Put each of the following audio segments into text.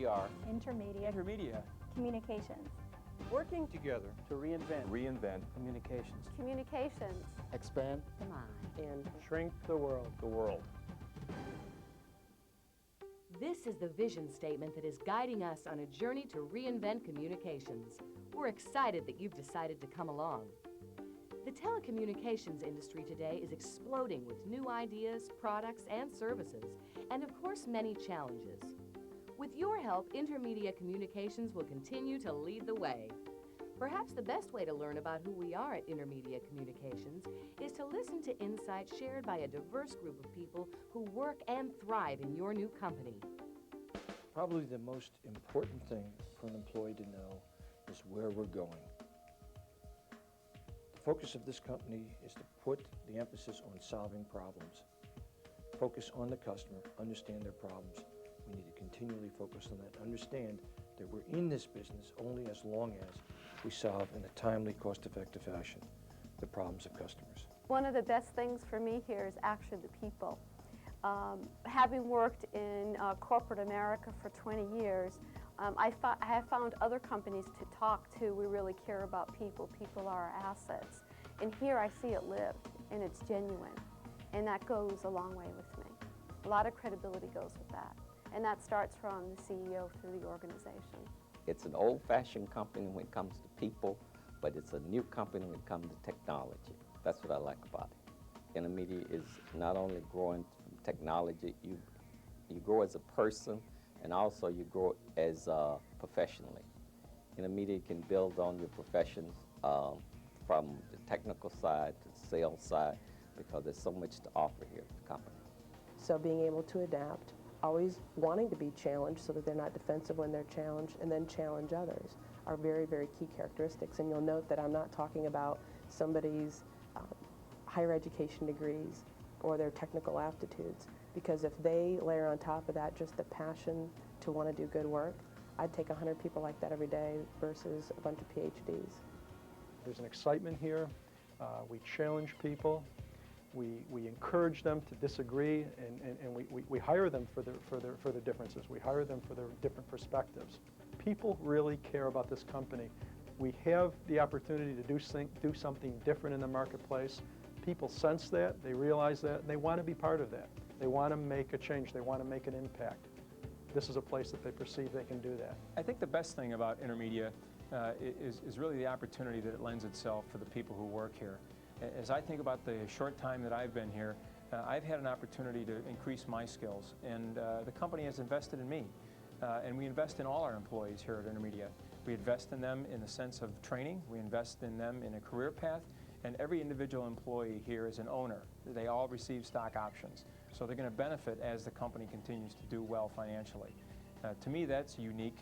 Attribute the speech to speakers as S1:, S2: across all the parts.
S1: We are
S2: Intermedia
S3: Communications.
S4: Working together
S2: to reinvent
S1: communications.
S3: Communications.
S5: Expand
S6: the mind.
S4: and shrink the world.
S6: This is the vision statement that is guiding us on a journey to reinvent communications. We're excited that you've decided to come along. The telecommunications industry today is exploding with new ideas, products, and services, and of course, many challenges. With your help, Intermedia Communications will continue to lead the way. Perhaps the best way to learn about who we are at Intermedia Communications is to listen to insights shared by a diverse group of people who work and thrive in your new company.
S5: Probably the most important thing for an employee to know is where we're going. The focus of this company is to put the emphasis on solving problems. Focus on the customer, understand their problems. We need to continually focus on that, understand that we're in this business only as long as we solve in a timely, cost-effective fashion the problems of customers.
S3: One of the best things for me here is actually the people. Having worked in corporate America for 20 years, I have found other companies to talk to. We really care about people. People are our assets. And here I see it lived, and it's genuine. And that goes a long way with me. A lot of credibility goes with that. And that starts from the CEO through the organization.
S1: It's an old-fashioned company when it comes to people, but it's a new company when it comes to technology. That's what I like about it. Intermedia is not only growing from technology, you grow as a person, and also you grow as professionally. Intermedia can build on your professions from the technical side to the sales side, because there's so much to offer here at the company.
S7: So being able to adapt, always wanting to be challenged so that they're not defensive when they're challenged, and then challenge others are very, very key characteristics. And you'll note that I'm not talking about somebody's higher education degrees or their technical aptitudes, because if they layer on top of that just the passion to want to do good work, I'd take 100 people like that every day versus a bunch of PhDs.
S4: There's an excitement here. We challenge people. We encourage them to disagree, and we hire them for their differences. We hire them for their different perspectives. People really care about this company. We have the opportunity to do something different in the marketplace. People sense that, they realize that, and they want to be part of that. They want to make a change, they want to make an impact. This is a place that they perceive they can do that.
S2: I think the best thing about Intermedia is really the opportunity that it lends itself for the people who work here. As I think about the short time that I've been here, I've had an opportunity to increase my skills, and the company has invested in me. And we invest in all our employees here at Intermedia. We invest in them in the sense of training, we invest in them in a career path, and every individual employee here is an owner. They all receive stock options, so they're going to benefit as the company continues to do well financially. To me, that's unique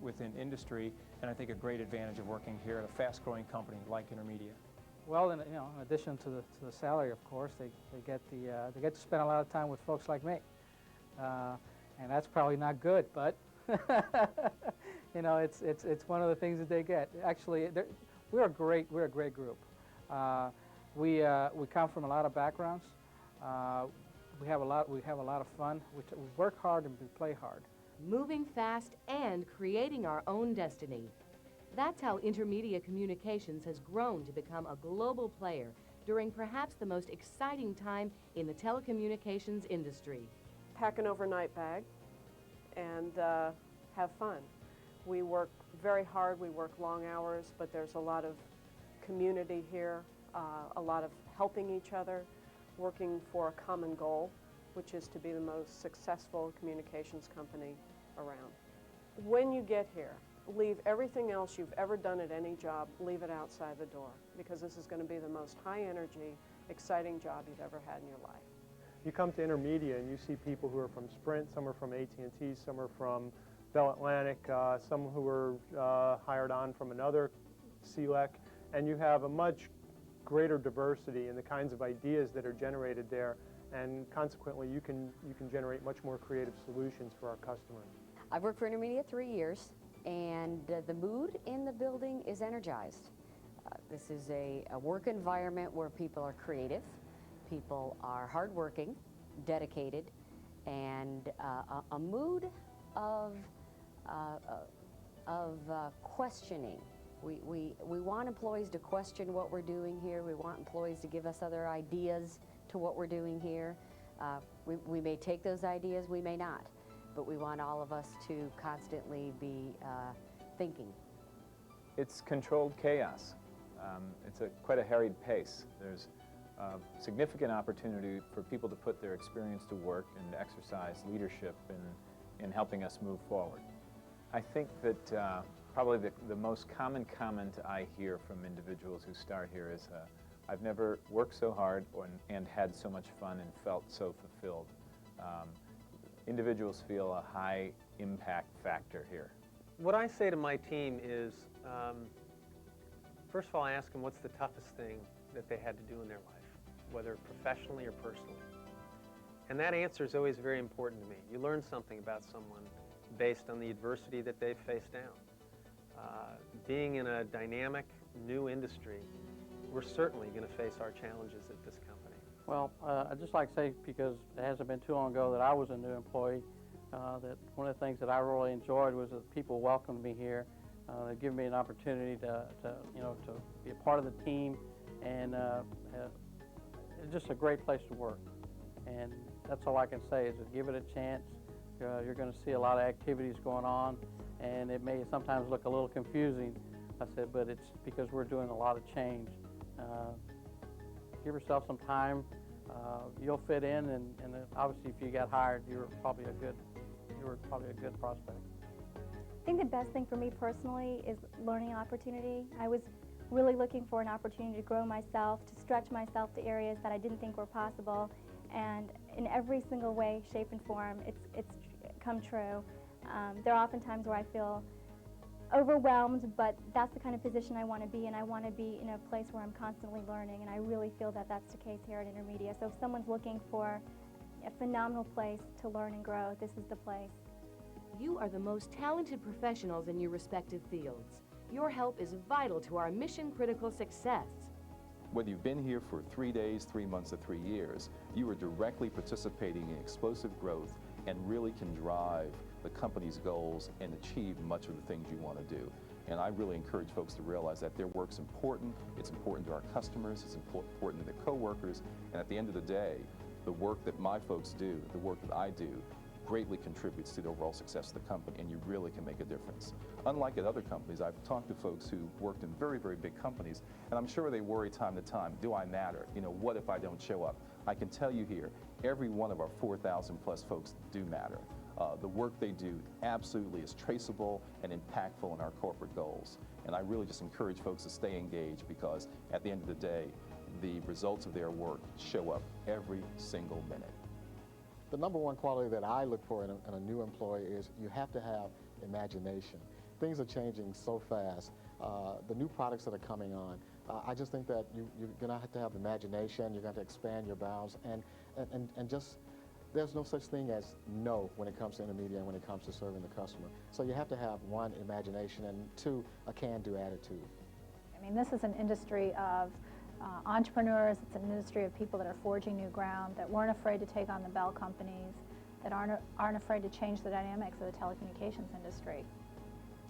S2: within industry, and I think a great advantage of working here at a fast-growing company like Intermedia.
S8: Well, in addition to the salary, of course, they get to spend a lot of time with folks like me, and that's probably not good, but it's one of the things that they get. Actually, we're a great group. We come from a lot of backgrounds. We have a lot of fun. We work hard and we play hard.
S6: Moving fast and creating our own destiny. That's how Intermedia Communications has grown to become a global player during perhaps the most exciting time in the telecommunications industry.
S9: Pack an overnight bag and have fun. We work very hard, we work long hours, but there's a lot of community here, a lot of helping each other, working for a common goal, which is to be the most successful communications company around. When you get here, leave everything else you've ever done at any job, leave it outside the door, because this is going to be the most high-energy, exciting job you've ever had in your life.
S4: You come to Intermedia and you see people who are from Sprint, some are from AT&T, some are from Bell Atlantic, some who were hired on from another CLEC, and you have a much greater diversity in the kinds of ideas that are generated there, and consequently you can generate much more creative solutions for our customers.
S6: I've worked for Intermedia 3 years, and the mood in the building is energized. This is a work environment where people are creative, people are hardworking, dedicated, and a mood of
S10: questioning. We want employees to question what we're doing here. We want employees to give us other ideas to what we're doing here. We may take those ideas, we may not, but we want all of us to constantly be thinking.
S11: It's controlled chaos. It's quite a harried pace. There's significant opportunity for people to put their experience to work and to exercise leadership in helping us move forward. I think that probably the most common comment I hear from individuals who start here is, I've never worked so hard and had so much fun and felt so fulfilled. Individuals feel a high impact factor here.
S12: What I say to my team is, first of all, I ask them what's the toughest thing that they had to do in their life, whether professionally or personally. And that answer is always very important to me. You learn something about someone based on the adversity that they've faced down. Being in a dynamic, new industry, we're certainly going to face our challenges at this company.
S8: Well, I'd just like to say, because it hasn't been too long ago that I was a new employee, that one of the things that I really enjoyed was that people welcomed me here. They give me an opportunity to be a part of the team, and it's just a great place to work. And that's all I can say is to give it a chance. You're going to see a lot of activities going on, and it may sometimes look a little confusing, I said, but it's because we're doing a lot of change. Give yourself some time. You'll fit in, and obviously if you got hired, you were probably a good prospect.
S13: I think the best thing for me personally is learning opportunity. I was really looking for an opportunity to grow myself, to stretch myself to areas that I didn't think were possible, and in every single way, shape, and form, it's come true. There are often times where I feel overwhelmed, but that's the kind of position I want to be in. I want to be in a place where I'm constantly learning, and I really feel that that's the case here at Intermedia. So if someone's looking for a phenomenal place to learn and grow, this is the place.
S6: You are the most talented professionals in your respective fields. Your help is vital to our mission-critical success.
S14: Whether you've been here for 3 days, 3 months, or 3 years, you are directly participating in explosive growth and really can drive the company's goals and achieve much of the things you want to do. And I really encourage folks to realize that their work's important. It's important to our customers. It's important to their coworkers. And at the end of the day, the work that my folks do, the work that I do, greatly contributes to the overall success of the company, and you really can make a difference. Unlike at other companies, I've talked to folks who worked in very, very big companies, and I'm sure they worry time to time, do I matter? You know, what if I don't show up? I can tell you here, every one of our 4,000 plus folks do matter. The work they do absolutely is traceable and impactful in our corporate goals. And I really just encourage folks to stay engaged, because at the end of the day, the results of their work show up every single minute.
S15: The number one quality that I look for in a new employee is you have to have imagination. Things are changing so fast. The new products that are coming on, I just think that you're going to have to have imagination. You're going to expand your bounds, and just there's no such thing as no when it comes to Intermedia and when it comes to serving the customer. So you have to have, one, imagination, and two, a can-do attitude.
S16: I mean, this is an industry of entrepreneurs. It's an industry of people that are forging new ground, that weren't afraid to take on the bell companies, that aren't afraid to change the dynamics of the telecommunications industry.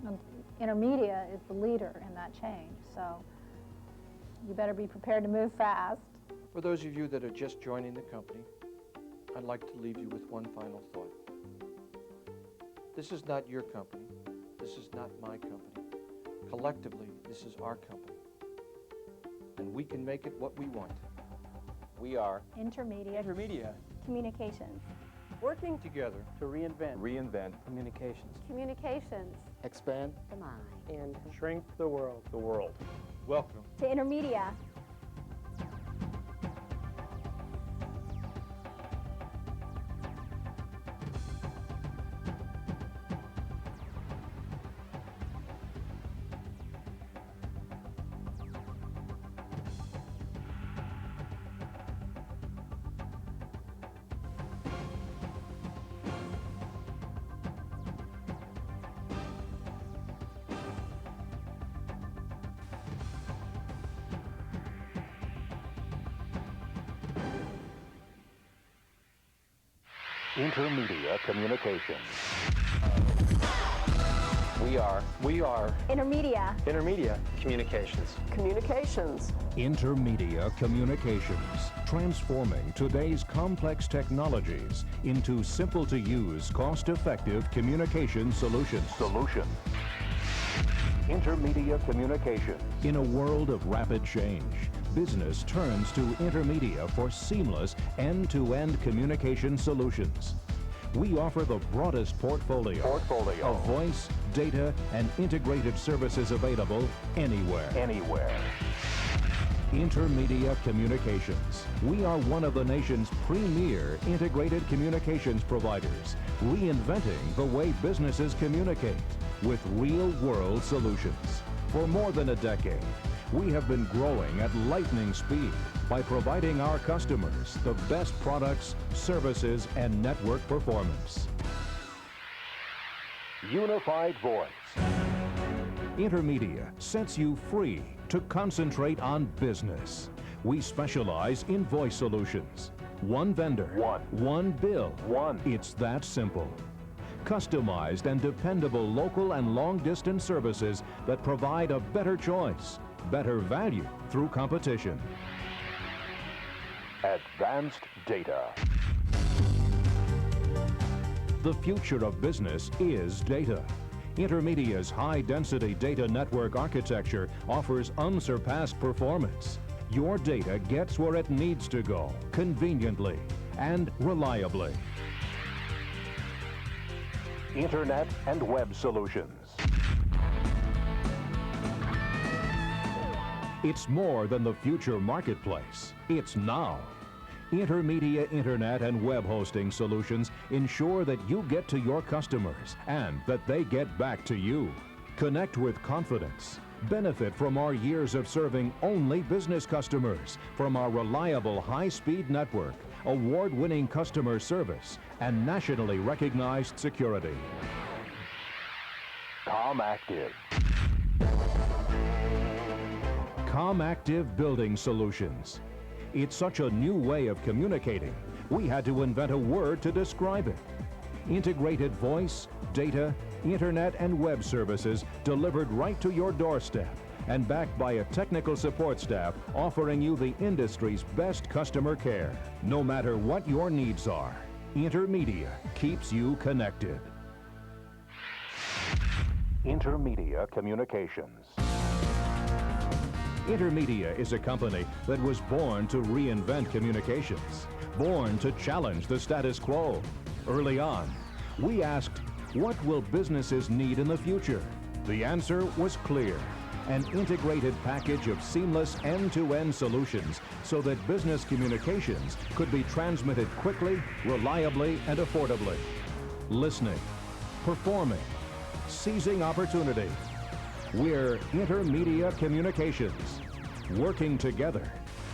S16: And Intermedia is the leader in that change, so you better be prepared to move fast.
S5: For those of you that are just joining the company, I'd like to leave you with one final thought. This is not your company. This is not my company. Collectively, this is our company. And we can make it what we want.
S11: We are
S16: Intermedia Communications.
S9: Working
S5: together
S8: to reinvent
S2: communications.
S3: Communications.
S15: Expand
S10: the mind.
S7: And
S4: shrink the world.
S5: Welcome
S16: to Intermedia.
S17: Intermedia Communications.
S12: We are
S13: Intermedia.
S12: Intermedia Communications.
S9: Communications.
S17: Intermedia Communications, transforming today's complex technologies into simple-to-use, cost-effective communication solutions. Intermedia Communications. In a world of rapid change, business turns to Intermedia for seamless end-to-end communication solutions. We offer the broadest portfolio of voice, data, and integrated services available anywhere. Intermedia Communications. We are one of the nation's premier integrated communications providers, reinventing the way businesses communicate with real-world solutions. For more than a decade, we have been growing at lightning speed by providing our customers the best products, services, and network performance. Unified voice. Intermedia sets you free to concentrate on business. We specialize in voice solutions. One vendor, one bill. It's that simple. Customized and dependable local and long-distance services that provide a better choice, better value through competition. Advanced data. The future of business is data. Intermedia's high-density data network architecture offers unsurpassed performance. Your data gets where it needs to go, conveniently and reliably. Internet and web solutions. It's more than the future marketplace. It's now. Intermedia Internet and web hosting solutions ensure that you get to your customers and that they get back to you. Connect with confidence. Benefit from our years of serving only business customers, from our reliable high-speed network, award-winning customer service, and nationally recognized security. ComActive. ComActive Building Solutions. It's such a new way of communicating, we had to invent a word to describe it. Integrated voice, data, internet, and web services delivered right to your doorstep and backed by a technical support staff offering you the industry's best customer care. No matter what your needs are, Intermedia keeps you connected. Intermedia Communications. Intermedia is a company that was born to reinvent communications, born to challenge the status quo. Early on, we asked, what will businesses need in the future? The answer was clear. An integrated package of seamless end-to-end solutions so that business communications could be transmitted quickly, reliably, and affordably. Listening, performing, seizing opportunity. We're Intermedia Communications, working together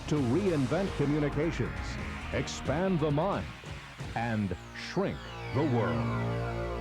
S17: to reinvent communications, expand the mind, and shrink the world.